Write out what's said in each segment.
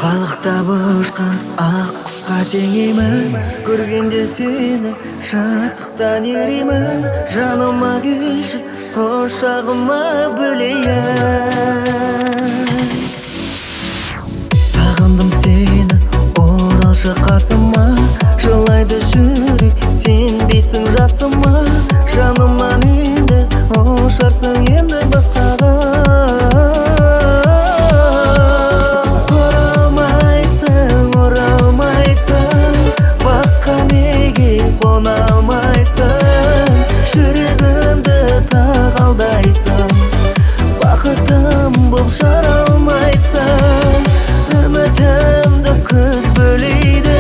Қалықтап ұшқан ақ құсқа теңеймін, көргенде сені шаттықтан еримін. Жаныма келші, құшағыма бөлейін. Сағындым сені, оралшы қасыма, жылайды жүрек, сенбейсің жасыма. Жанымнан енді ұшарсың енді басқаға. Бақытым боп жара алмайсың, үмітімді күз бөлейді.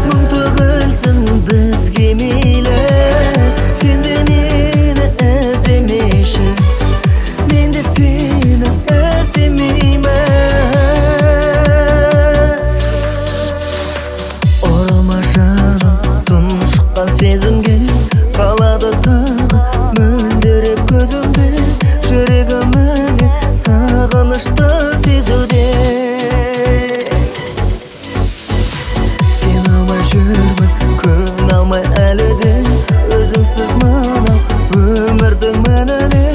Мың төгілсін бізге мейлі, сен де мені іздемеші, мен де сені іздемеймін. Оралма жаным, тұншыққан сезімге, қалады тағы мөлдіреп көзімде. Жүрегімде сағынышты сезуде. Сен алмай жүрмін, көң алмай әлі де. Өзіңсіз мынау өмірдің мәніне,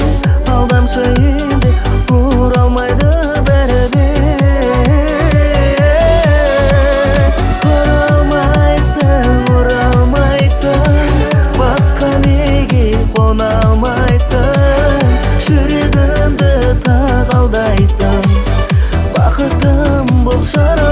алдамшы енді оралмайды бәрі де. Оралмайсың, баққа неге қона алмайсың? Жүрегімді тағалдайсың, бақытым боп жара